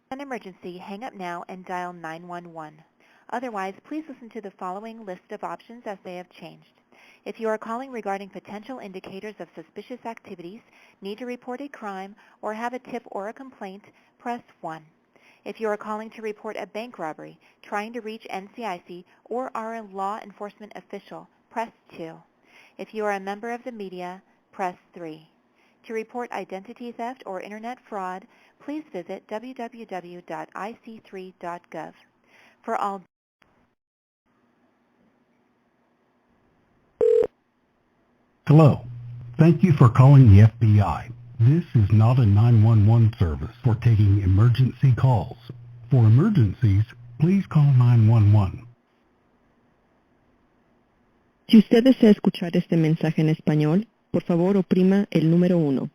An emergency, hang up now and dial 911. Otherwise, please listen to the following list of options as they have changed. If you are calling regarding potential indicators of suspicious activities, need to report a crime, or have a tip or a complaint, press 1. If you are calling to report a bank robbery, trying to reach NCIC, or are a law enforcement official, press 2. If you are a member of the media, press 3. To report identity theft or internet fraud, please visit www.ic3.gov. For all Hello. Thank you for calling the FBI. This is not a 911 service for taking emergency calls. For emergencies, please call 911. Si usted desea escuchar este mensaje en español, por favor oprima el número 1.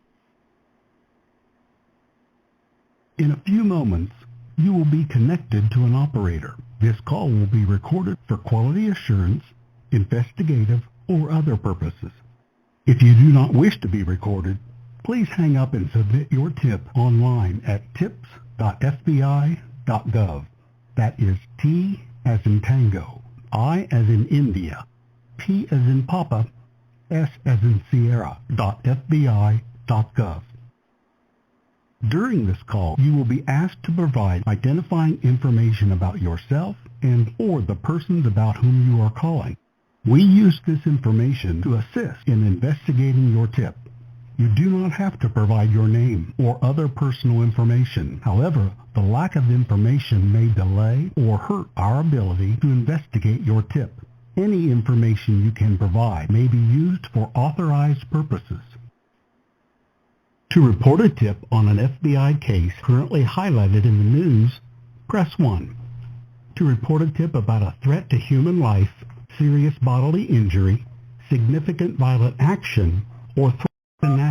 In a few moments, you will be connected to an operator. This call will be recorded for quality assurance, investigative, or other purposes. If you do not wish to be recorded, please hang up and submit your tip online at tips.fbi.gov. That is T as in Tango, I as in India, P as in Papa, S as in Sierra.fbi.gov. During this call, you will be asked to provide identifying information about yourself and or the persons about whom you are calling. We use this information to assist in investigating your tip. You do not have to provide your name or other personal information. However, the lack of information may delay or hurt our ability to investigate your tip. Any information you can provide may be used for authorized purposes. To report a tip on an FBI case currently highlighted in the news, press 1. To report a tip about a threat to human life, serious bodily injury, significant violent action, or threat to national.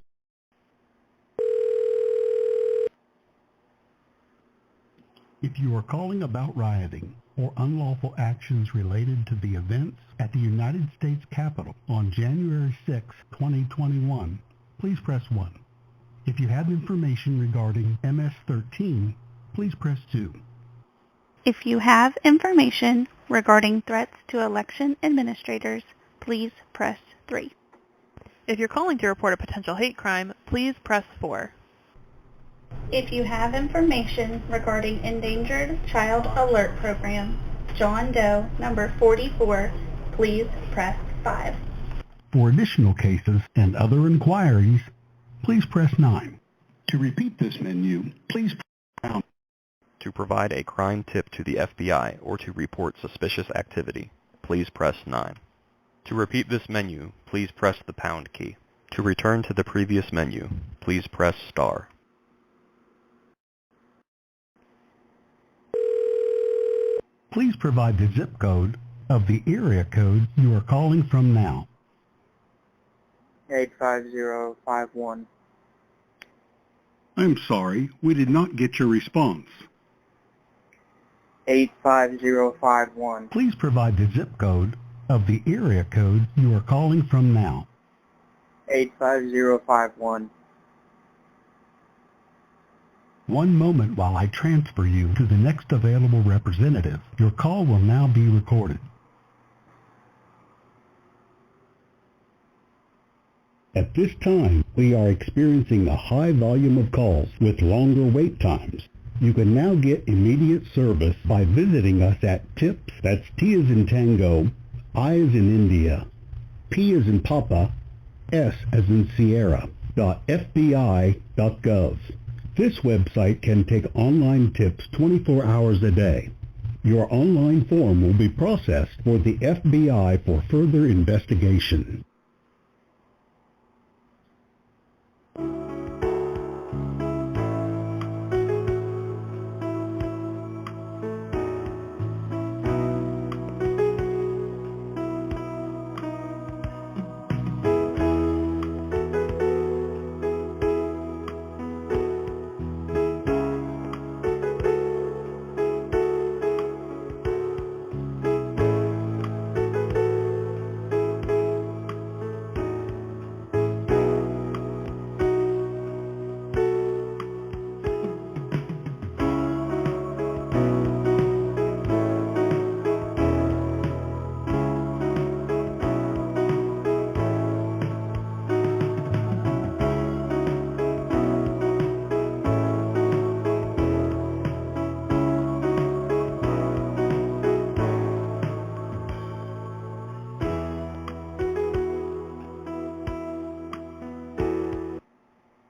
If you are calling about rioting or unlawful actions related to the events at the United States Capitol on January 6, 2021, please press 1. If you have information regarding MS-13, please press 2. If you have information regarding threats to election administrators, please press 3. If you're calling to report a potential hate crime, please press 4. If you have information regarding Endangered Child Alert Program, John Doe number 44, please press 5. For additional cases and other inquiries, please press 9. To repeat this menu, please press pound. To provide a crime tip to the FBI or to report suspicious activity, please press 9. To repeat this menu, please press the pound key. To return to the previous menu, please press star. Please provide the zip code of the area code you are calling from now. 85051. I'm sorry, we did not get your response. 85051. Please provide the zip code of the area code you are calling from now. 85051. One moment while I transfer you to the next available representative. Your call will now be recorded. At this time, we are experiencing a high volume of calls with longer wait times. You can now get immediate service by visiting us at TIPS, that's T as in Tango, I as in India, P as in Papa, S as in Sierra, .fbi.gov. This website can take online tips 24 hours a day. Your online form will be processed for the FBI for further investigation.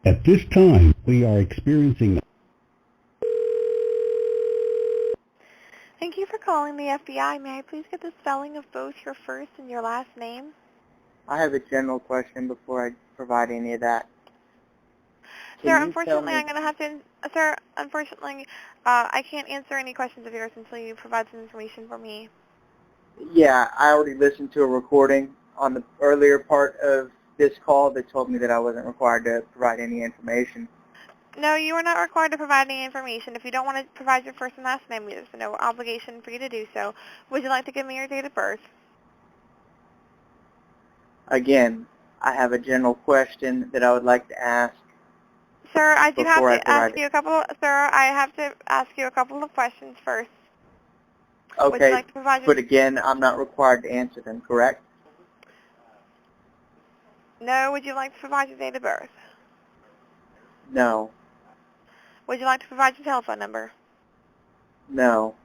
At this time, we are experiencing Thank you for calling the FBI. May I please get the spelling of both your first and your last name? I have a general question before I provide any of that. Sir, Can you tell unfortunately, me? I'm going to have to, sir, unfortunately, I can't answer any questions of yours until you provide some information for me. Yeah, I already listened to a recording on the earlier part of this call that told me that I wasn't required to provide any information. No, you are not required to provide any information. If you don't want to provide your first and last name, there's no obligation for you to do so. Would you like to give me your date of birth? Again, I have a general question that I would like to ask. Sir, I do have Before I to ask provide you a couple. Sir, I have to ask you a couple of questions first. Would you Okay, like to provide your? but again, I'm not required to answer them, correct? No. Would you like to provide your date of birth? No. Would you like to provide your telephone number? No.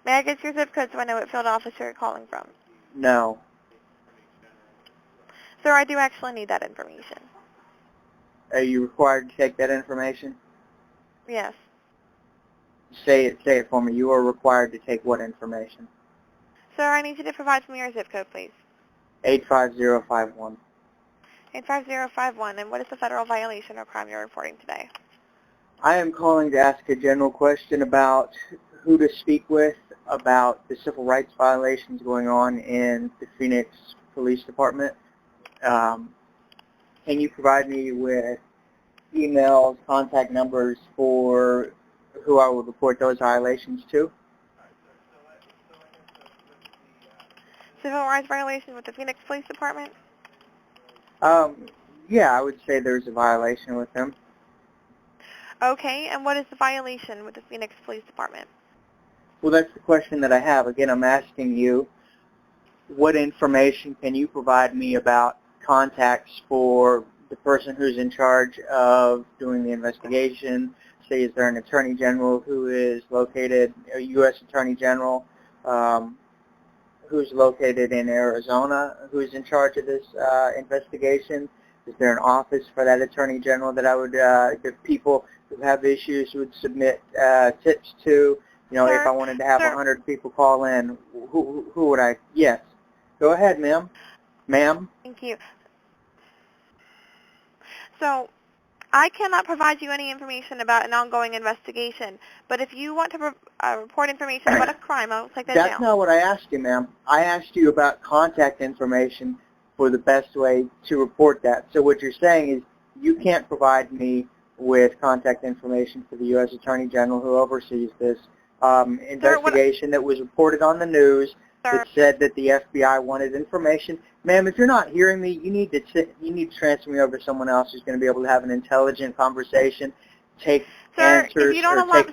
May I get your zip code so I know what field office you're calling from? No. Sir, I do actually need that information. Are you required to take that information? Yes. Say it for me. You are required to take what information? Sir, I need you to provide me your zip code, please. 85051. 85051. And what is the federal violation or crime you're reporting today? I am calling to ask a general question about who to speak with about the civil rights violations going on in the Phoenix Police Department. Can you provide me with emails, contact numbers for who I would report those violations to? Civil rights violation with the Phoenix Police Department? Yeah, I would say there's a violation with them. Okay, and what is the violation with the Phoenix Police Department? Well, that's the question that I have. Again, I'm asking you, what information can you provide me about contacts for the person who's in charge of doing the investigation? Say, is there an attorney general who is located, a U.S. attorney general who's located in Arizona, who's in charge of this investigation? Is there an office for that attorney general that I would, if people who have issues would submit tips to? You know, Sir, if I wanted to have sir. 100 people call in, who would I? Yes. Go ahead, ma'am. Ma'am? Thank you. So, I cannot provide you any information about an ongoing investigation, but if you want to report information about a crime, I'll take that down. That's not what I asked you, ma'am. I asked you about contact information for the best way to report that. So what you're saying is you can't provide me with contact information for the U.S. Attorney General who oversees this investigation that was reported on the news that said that the FBI wanted information. Ma'am, if you're not hearing me, you need to transfer me over to someone else who's going to be able to have an intelligent conversation, take answers, or take questions.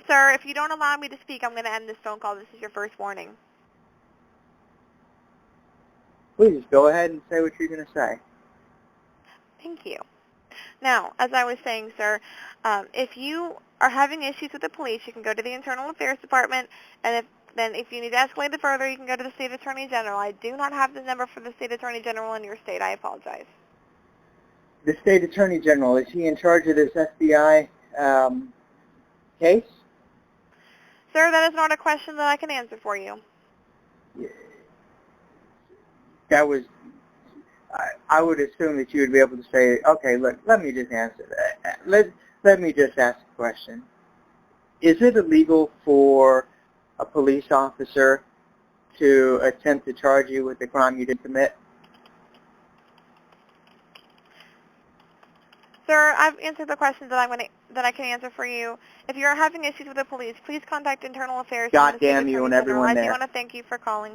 Sir, if you don't allow me to speak, I'm going to end this phone call. This is your first warning. Please go ahead and say what you're going to say. Thank you. Now, as I was saying, sir, if you are having issues with the police, you can go to the Internal Affairs Department, and if you need to escalate it further, you can go to the State Attorney General. I do not have the number for the State Attorney General in your state. I apologize. The State Attorney General, is he in charge of this FBI case? Sir, that is not a question that I can answer for you. That was, I would assume that you would be able to say, okay, look, let me just answer that. Let me just ask a question. Is it illegal for a police officer to attempt to charge you with a crime you didn't commit? Sir, I've answered the questions that I can answer for you. If you are having issues with the police, please contact Internal Affairs. God damn you and everyone there. I do want to thank you for calling.